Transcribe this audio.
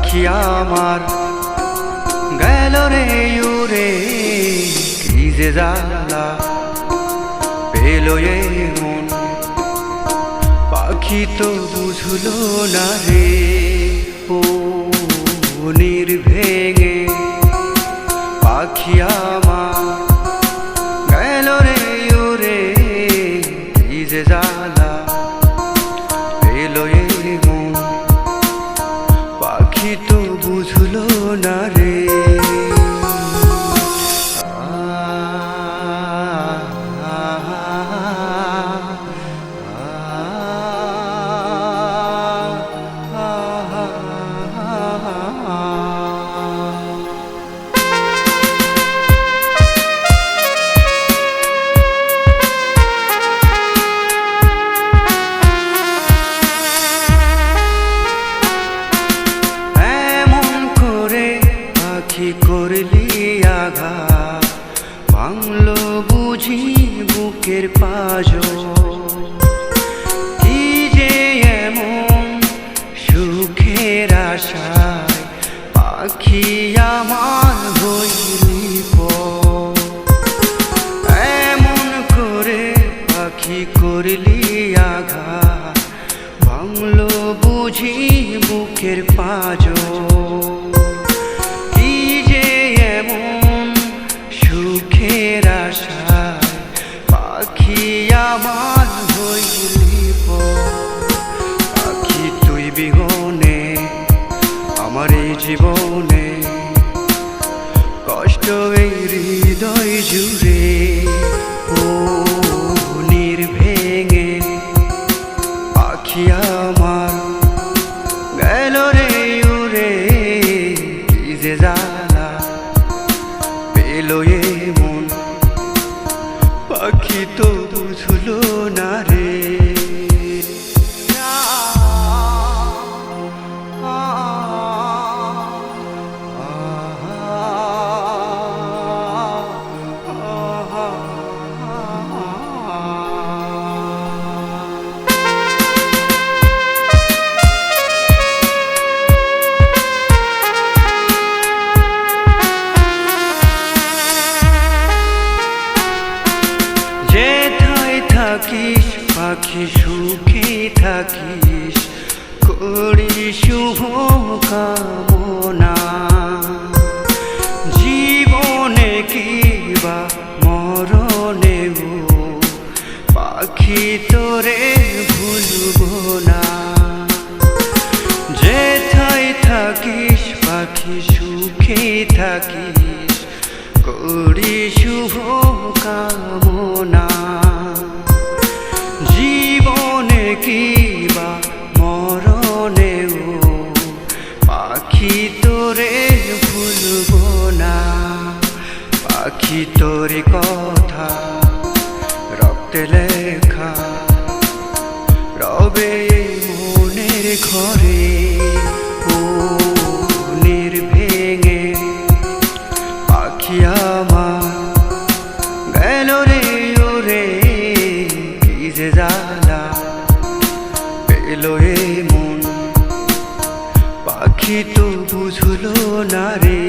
পাখি আমার গেল রে উড়ে, কি যে জ্বালা পেল এ মন, পাখি তো বুঝলো না রে। ও ভেঙে পাখি আমার গেল রে উড়ে, কি যে জ্বালা পেল এ মন, পাখি তো বুঝলো না রে। কি করলি আঘাত, ভাঙলো বুঝি বুকের পাঁজর, কি যে এমন সুখের আশায় পাখি আমার হইলি পর। এমন করে পাখি করলি আঘাত, ভাঙলো বুঝি বুকের পাঁজর, সুখের আশায় পাখি আমার হইলি পর। পাখি তুই বিহনে আমার এই জীবনে, কষ্ট এই হৃদয় জুড়ে। ও ভেঙে পাখি আমার গেল রে উড়ে, কি যে জ্বালা পেল এ মন, পাখি তো বুঝলো না রে। যেথায় থাকিস পাখি সুখে থাকিস, করি শুভ কামনা। জীবনে কিবা মরণে পাখি তোরে ভুলব না। যেথায় থাকিস পাখি সুখে থাকিস, করি শুভ কামনা। জীবনে কিবা মরণে পাখি তোরে ভুলব না। পাখি তোর কথা রক্তে লেখা রবে মনের ঘরে। ও ভেঙে পাখি আমার গেল রে উড়ে, কি যে জ্বালা পেল এ মন, পাখি তো বুঝলো না রে।